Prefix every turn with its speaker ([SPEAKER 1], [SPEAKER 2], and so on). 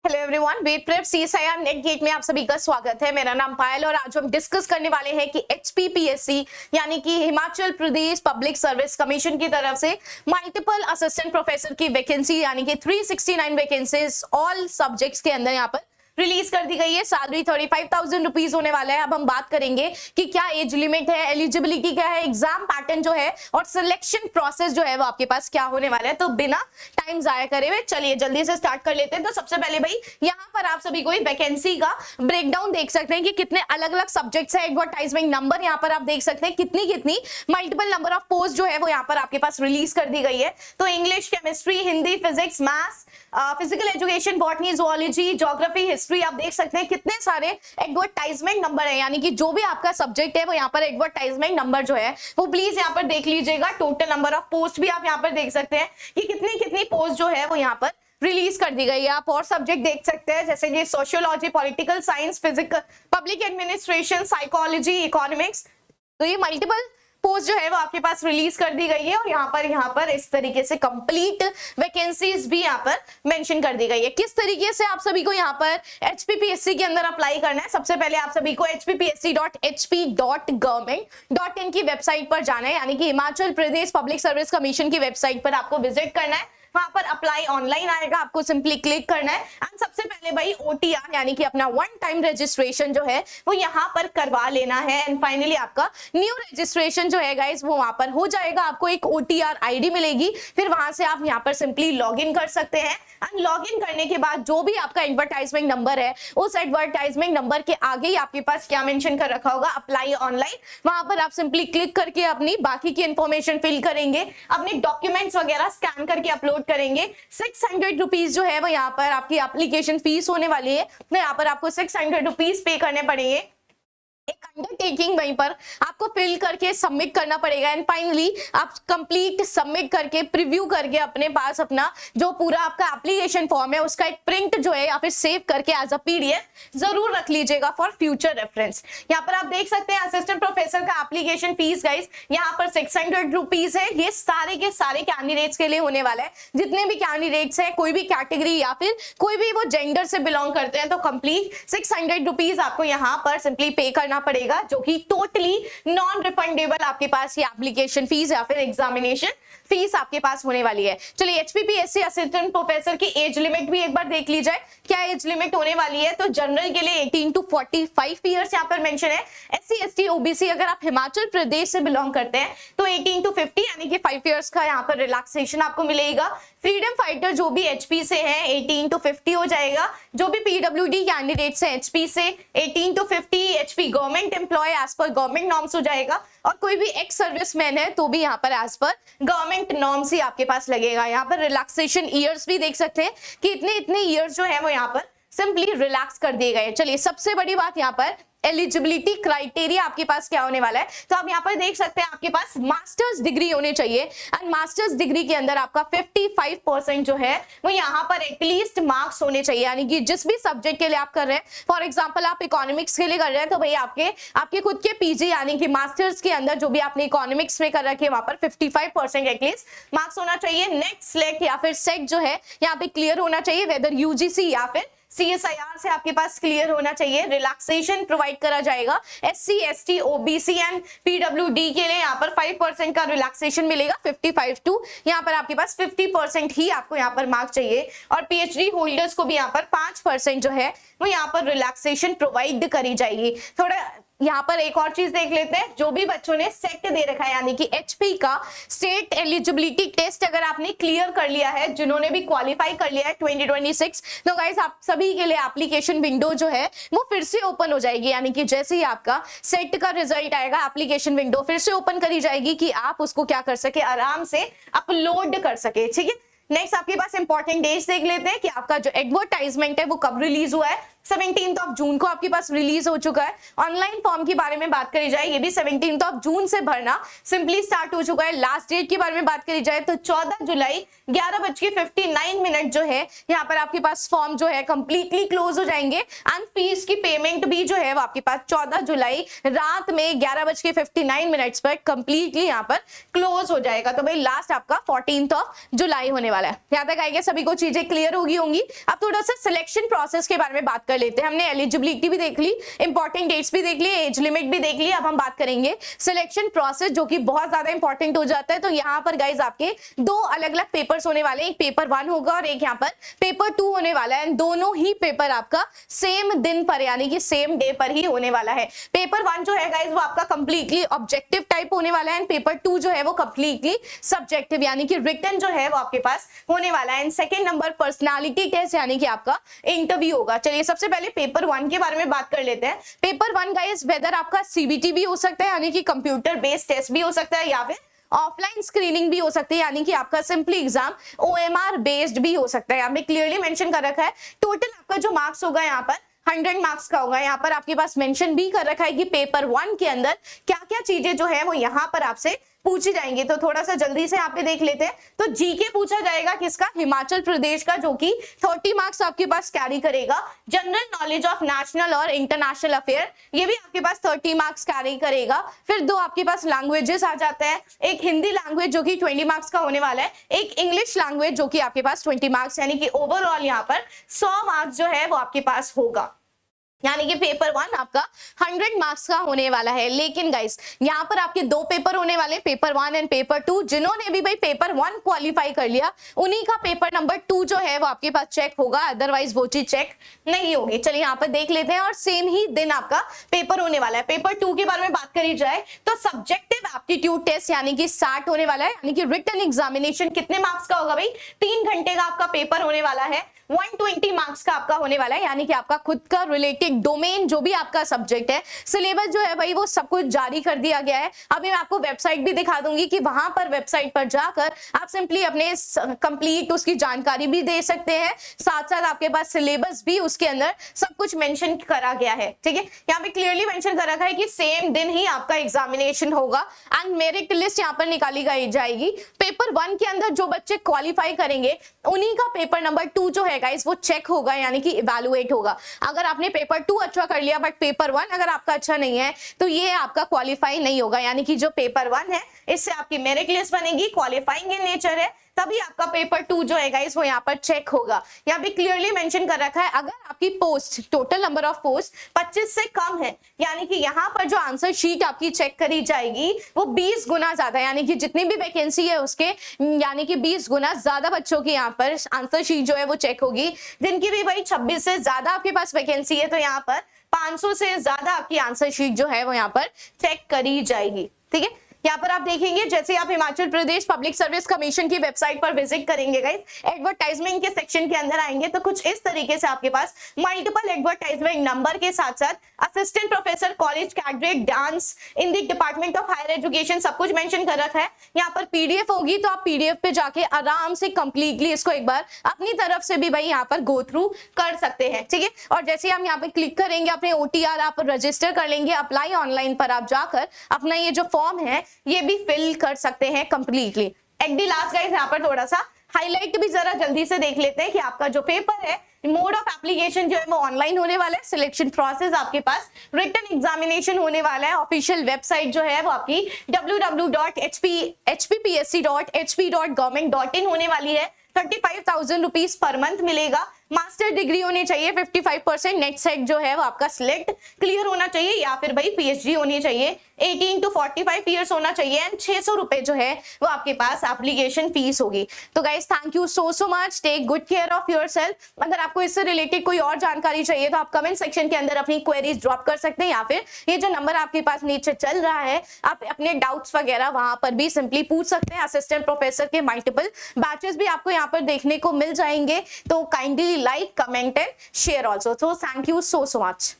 [SPEAKER 1] Hello everyone, vet prep CSIR NET GATE में आप सभी का स्वागत है। मेरा नाम पायल और आज हम डिस्कस करने वाले हैं कि एचपीपीएससी यानी कि Himachal Pradesh public service commission की तरफ से मल्टीपल असिस्टेंट प्रोफेसर की वैकेंसी यानी कि 369 वैकेंसीज ऑल सब्जेक्ट्स के अंदर यहाँ पर रिलीज कर दी गई है। सैलरी 35,000 रुपीज होने वाला है। अब हम बात करेंगे कि क्या एज लिमिट है, एलिजिबिलिटी क्या है, एग्जाम पैटर्न जो है और सिलेक्शन प्रोसेस जो है वो आपके पास क्या होने वाला है। तो बिना टाइम जाया करे हुए चलिए जल्दी से स्टार्ट कर लेते हैं। तो सबसे पहले भाई यहाँ पर आप सभी को वैकेंसी का ब्रेकडाउन देख सकते हैं कि कितने अलग अलग सब्जेक्ट्स है। एडवर्टाइजमेंट नंबर यहाँ पर आप देख सकते हैं कितनी कितनी मल्टीपल नंबर ऑफ पोस्ट जो है वो यहाँ पर आपके पास रिलीज कर दी गई है। तो English, chemistry, Hindi, physics, maths, physical education, botany, zoology, geography, history, आप देख सकते हैं कितने सारे एडवर्टाइजमेंट नंबर है। यानी कि जो भी आपका सब्जेक्ट है वो यहाँ पर एडवर्टाइजमेंट नंबर जो है वो प्लीज यहाँ पर देख लीजिएगा। टोटल नंबर ऑफ पोस्ट भी आप यहाँ पर देख सकते हैं कि कितनी कितनी पोस्ट जो है वो यहाँ पर रिलीज कर दी गई है। आप और सब्जेक्ट देख सकते हैं जैसे कि sociology, political science, physics, public administration, psychology, economics. तो ये मल्टीपल पोस्ट जो है वो आपके पास रिलीज कर दी गई है और यहाँ पर इस तरीके से कंप्लीट वैकेंसीज भी यहाँ पर मेंशन कर दी गई है। किस तरीके से आप सभी को यहाँ पर एचपीपीएससी के अंदर अप्लाई करना है, सबसे पहले आप सभी को hppsc.hp.government.in की वेबसाइट पर जाना है। यानी कि Himachal Pradesh public service commission की वेबसाइट पर आपको विजिट करना है। वहां पर अप्लाई ऑनलाइन आएगा, आपको सिंपली क्लिक करना है एंड सबसे पहले भाई ओटीआर यानी कि अपना वन टाइम रजिस्ट्रेशन जो है वो यहाँ पर करवा लेना है एंड फाइनली आपका न्यू रजिस्ट्रेशन जो है गाइस वो वहां पर हो जाएगा। आपको एक ओटीआर आईडी मिलेगी, फिर वहां से आप यहाँ पर सिंपली लॉग इन कर सकते हैं एंड लॉग इन करने के बाद जो भी आपका एडवर्टाइजमेंट नंबर है उस एडवर्टाइजमेंट नंबर के आगे ही आपके पास क्या मेंशन कर रखा होगा, अप्लाई ऑनलाइन। वहां पर आप सिंपली क्लिक करके अपनी बाकी की इंफॉर्मेशन फिल करेंगे, अपने डॉक्यूमेंट्स वगैरह स्कैन करके अपलोड करेंगे। 600 रुपीज जो है वो यहाँ पर आपकी एप्लीकेशन फीस होने वाली है। तो यहाँ पर आपको 600 रुपीज पे करने पड़ेंगे। एक अंडरटेकिंग वहीं पर आपको फिल करके सबमिट करना पड़ेगा एंड फाइनली आप कंप्लीट सबमिट करके प्रीव्यू करके अपने पास अपना जो पूरा आपका एप्लीकेशन फॉर्म है उसका एक प्रिंट जो है या फिर सेव करके एज अ पीडीएफ जरूर रख लीजिएगा फॉर फ्यूचर रेफरेंस। यहाँ पर आप देख सकते हैं असिस्टेंट प्रोफेसर का एप्लीकेशन फीस गाइस यहाँ पर 600 रुपीज है। ये सारे के सारे कैंडिडेट्स के लिए होने वाला है। जितने भी कैंडिडेट्स है, कोई भी कैटेगरी या फिर कोई भी वो जेंडर से बिलोंग करते हैं तो कंप्लीट 600 रुपीज आपको यहाँ पर सिंपली पे करना पड़ेगा, जो कि टोटली नॉन रिफंडेबल आपके पास ये एप्लीकेशन फीस या फिर एग्जामिनेशन फीस आपके पास होने वाली है। चलिए एचपीपीएससी असिस्टेंट प्रोफेसर की एज लिमिट भी एक बार देख ली जाए, क्या एज लिमिट होने वाली है। तो जनरल के लिए 18 to 45 ईयर्स यहाँ पर मेंशन है। एससी, एसटी, ओबीसी अगर आप हिमाचल प्रदेश से बिलोंग करते हैं तो 18 to 50 यानी कि 5 ईयर्स का यहाँ पर रिलैक्सेशन आपको मिलेगा। फ्रीडम फाइटर जो भी एचपी से है 18 to 50 हो जाएगा। जो भी पीडब्ल्यूडी कैंडिडेट्स हैं एचपी से 18 to 50, HP government employ age पर गवर्नमेंट नॉर्म्स हो जाएगा और कोई भी एक्स सर्विसमैन है तो भी यहाँ पर एज पर गवर्नमेंट नॉर्म्स ही आपके पास लगेगा। यहाँ पर रिलैक्सेशन ईयर्स भी देख सकते हैं कि इतने ईयर्स जो है वो यहाँ पर सिंपली रिलैक्स कर दिए गए। चलिए सबसे बड़ी बात यहाँ पर एलिजिबिलिटी क्राइटेरिया आपके पास क्या होने वाला है। तो आप यहाँ पर देख सकते हैं आपके पास मास्टर्स डिग्री होनी चाहिए एंड मास्टर्स डिग्री के अंदर आपका 55% जो है वो यहाँ पर एटलीस्ट मार्क्स होने चाहिए। यानी कि जिस भी सब्जेक्ट के लिए आप कर रहे हैं, फॉर एग्जांपल आप इकोनॉमिक्स के लिए कर रहे हैं तो भाई आपके खुद के पीजी यानी कि मास्टर्स के अंदर जो भी आपने इकोनॉमिक्स में कर रखे हैं वहां पर 55% एटलीस्ट मार्क्स होना चाहिए। नेक्स्ट सेलेक्ट या फिर सेट जो है यहाँ पे क्लियर होना चाहिए, वेदर यूजीसी या फिर सीएसआईआर से आपके पास क्लियर होना चाहिए। रिलैक्सेशन प्रोवाइड करा जाएगा SC, ST, OBC and PWD के लिए यहाँ पर 5% का रिलैक्सेशन मिलेगा। 55 टू यहाँ पर आपके पास 50% ही आपको यहाँ पर मार्क्स चाहिए और पीएचडी होल्डर्स को भी यहाँ पर 5% जो है वो यहाँ पर रिलैक्सेशन प्रोवाइड करी जाएगी। थोड़ा यहाँ पर एक और चीज देख लेते हैं, जो भी बच्चों ने सेट दे रखा है यानी कि एचपी का स्टेट एलिजिबिलिटी टेस्ट अगर आपने क्लियर कर लिया है, जिन्होंने भी क्वालिफाई कर लिया है 2026, तो गाइस आप सभी के लिए एप्लीकेशन विंडो जो है वो फिर से ओपन हो जाएगी। यानी कि जैसे ही आपका सेट का रिजल्ट आएगा एप्लीकेशन विंडो फिर से ओपन करी जाएगी कि आप उसको क्या कर सके, आराम से अपलोड कर सके। ठीक है, नेक्स्ट आपके पास इंपॉर्टेंट डेट्स देख लेते हैं कि आपका जो एडवर्टाइजमेंट है वो कब रिलीज हुआ है। 17 जून को आपके पास रिलीज हो चुका है। ऑनलाइन फॉर्म के बारे में बात करी जाए, ये भी 17 जून से भरना सिंपली स्टार्ट हो चुका है। लास्ट डेट के बारे में बात करी जाए तो 14 जुलाई 11:59 जो है यहाँ पर आपके पास फॉर्म जो है कंप्लीटली क्लोज हो जाएंगे एंड फीस की पेमेंट भी जो है वो आपके पास 14 जुलाई रात में 11:59 पर कंप्लीटली यहाँ पर क्लोज हो जाएगा। तो भाई लास्ट आपका 14 जुलाई होने वाला है। यहाँ तक आएगा, सभी को चीजें क्लियर होगी। अब थोड़ा सा सिलेक्शन प्रोसेस के बारे में बात कर लेते हैं। हमने एलिजिबिलिटी भी देख ली, इंपॉर्टेंट डेट्स भी देख ली, एज लिमिट भी देख ली। अब हम बात करेंगे सिलेक्शन प्रोसेस, जो कि बहुत ज्यादा इंपॉर्टेंट हो जाता है। तो यहाँ पर गाइज आपके दो अलग अलग पेपर्स होने वाले हैं, एक पेपर 1 होगा और एक यहाँ पर पेपर 2 होने वाला है। दोनों ही पेपर आपका सेम दिन पर यानी कि सेम डे पर ही होने वाला है। पेपर 1 जो है गाइज वो आपका कंप्लीटली ऑब्जेक्टिव टाइप होने वाला है, पेपर 2 जो है वो कंप्लीटली सब्जेक्टिव यानी कि रिटन जो है वो आपके पास होने वाला है। सेकंड नंबर पर्सनालिटी टेस्ट यानी कि आपका इंटरव्यू होगा। चलिए सबसे पहले पेपर 1 के बारे में बात कर लेते हैं। पेपर 1 गाइज वेदर आपका सीबीटी भी हो सकता है यानी कि कंप्यूटर बेस्ड टेस्ट भी हो सकता है, या फिर ऑफलाइन स्क्रीनिंग भी हो सकती है यानी कि आपका सिंपली एग्जाम ओएमआर बेस्ड भी हो सकता है। यहाँ पे क्लियरली मेंशन कर रखा है टोटल आपका जो मार्क्स होगा यहाँ पर 100 मार्क्स का होगा। यहाँ पर आपके पास मेंशन भी कर रखा है कि पेपर 1 के अंदर क्या क्या चीजें जो है वो यहाँ पर आपसे पूछी जाएंगी। तो थोड़ा सा जल्दी से यहाँ पे देख लेते हैं। तो जीके पूछा जाएगा किसका, हिमाचल प्रदेश का, जो कि 30 मार्क्स आपके पास कैरी करेगा। जनरल नॉलेज ऑफ नेशनल और इंटरनेशनल अफेयर, ये भी आपके पास 30 मार्क्स कैरी करेगा। फिर दो आपके पास लैंग्वेजेस आ जाते हैं, एक हिंदी लैंग्वेज जो कि 20 मार्क्स का होने वाला है, एक इंग्लिश लैंग्वेज जो कि आपके पास 20 मार्क्स, यानी कि ओवरऑल यहाँ पर 100 मार्क्स जो है वो आपके पास होगा। यानी कि पेपर 1 आपका 100 मार्क्स का होने वाला है। लेकिन गाइस यहाँ पर आपके दो पेपर होने वाले, पेपर 1 एंड पेपर 2। जिन्होंने भी भाई पेपर 1 क्वालिफाई कर लिया उन्हीं का पेपर नंबर 2 जो है वो आपके पास चेक होगा, अदरवाइज वो चीज चेक नहीं होगी। चलिए यहाँ पर देख लेते हैं। और सेम ही दिन आपका पेपर होने वाला है। पेपर 2 के बारे में बात करी जाए तो सब्जेक्टिव एप्टीट्यूड टेस्ट यानी कि 60 होने वाला है, यानी कि रिटन एग्जामिनेशन कितने मार्क्स का होगा भाई, 3 घंटे का आपका पेपर होने वाला है। 120 मार्क्स का आपका होने वाला है, यानी कि आपका खुद का रिलेटेड डोमेन जो भी आपका सब्जेक्ट है, सिलेबस जो है भाई वो सब कुछ जारी कर दिया गया है। अभी मैं आपको वेबसाइट भी दिखा दूंगी कि वहां पर वेबसाइट पर जाकर आप सिंपली अपने कंप्लीट उसकी जानकारी भी दे सकते हैं, साथ साथ आपके पास सिलेबस भी उसके अंदर सब कुछ मेंशन करा गया है। ठीक है, यहाँ पे क्लियरली मेंशन कर रखा है कि सेम दिन ही आपका एग्जामिनेशन होगा एंड मेरिट लिस्ट यहाँ पर निकाली जाएगी। पेपर 1 के अंदर जो बच्चे क्वालिफाई करेंगे उन्हीं का पेपर नंबर 2 जो है गाइस वो चेक होगा, यानी कि इवैल्यूएट होगा। अगर आपने पेपर 2 अच्छा कर लिया बट पेपर 1 अगर आपका अच्छा नहीं है तो ये आपका क्वालिफाई नहीं होगा। यानी कि जो पेपर 1 है इससे आपकी मेरिट लिस्ट बनेगी, क्वालिफाइंग इन नेचर है, तभी आपका पेपर 2 जो है गाइस वो यहाँ पर चेक होगा। यहाँ पे क्लियरली मेंशन कर रखा है अगर आपकी post, total number of post 25 से कम है, यानी कि यहाँ पर जो आंसर शीट आपकी चेक करी जाएगी वो 20 गुना ज्यादा, यानी कि जितनी भी वैकेंसी है उसके यानी कि 20 गुना ज्यादा बच्चों की यहाँ पर आंसर शीट जो है वो चेक होगी। जिनकी भी भाई 26 से ज्यादा आपके पास वैकेंसी है तो यहाँ पर 500 से ज्यादा आपकी आंसर शीट जो है वो यहाँ पर चेक करी जाएगी। ठीक है, यहाँ पर आप देखेंगे जैसे आप Himachal Pradesh public service commission की वेबसाइट पर विजिट करेंगे गाइस, एडवर्टाइजमेंट के सेक्शन के अंदर आएंगे तो कुछ इस तरीके से आपके पास मल्टीपल एडवर्टाइजमेंट नंबर के साथ साथ assistant professor college cadet dance in the department of higher education सब कुछ मेंशन कर रखा है। यहाँ पर पीडीएफ होगी तो आप पीडीएफ पे जाके आराम से कंप्लीटली इसको एक बार अपनी तरफ से भी भाई यहाँ पर गो थ्रू कर सकते हैं। ठीक है, और जैसे हम यहाँ पे क्लिक करेंगे अपने ओटीआर आप रजिस्टर कर लेंगे, अप्लाई ऑनलाइन पर आप जाकर अपना ये जो फॉर्म है ये भी फिल कर सकते हैं completely. At the last guys यहाँ पर थोड़ा सा हाईलाइट भी जरा जल्दी से देख लेते हैं कि आपका जो पेपर है मोड ऑफ एप्लीकेशन जो है वो ऑनलाइन होने वाला है। सिलेक्शन प्रोसेस आपके पास रिटन एग्जामिनेशन होने वाला है। ऑफिशियल वेबसाइट जो है वो आपकी www.hpsc.hp.government.in होने वाली है। 35,000 रुपीज पर मंथ मिलेगा। मास्टर डिग्री होनी चाहिए 55%, नेट सेट जो है वो आपका सिलेक्ट क्लियर होना चाहिए या फिर भाई पीएचडी होनी चाहिए। 18 to 45 ईयर्स होना चाहिए एंड 600 रुपए जो है वो आपके पास एप्लीकेशन फीस होगी। तो guys thank you so much, take good care of yourself. अगर आपको इससे रिलेटेड कोई और जानकारी चाहिए तो आप कमेंट सेक्शन के अंदर अपनी क्वेरीज ड्रॉप कर सकते हैं, या फिर ये जो नंबर आपके पास नीचे चल रहा है आप अपने डाउट्स वगैरह वहां पर भी सिंपली पूछ सकते हैं। असिस्टेंट प्रोफेसर के मल्टीपल बैचेस भी आपको यहाँ पर देखने को मिल जाएंगे। तो kindly like, comment and share also. So thank you so much.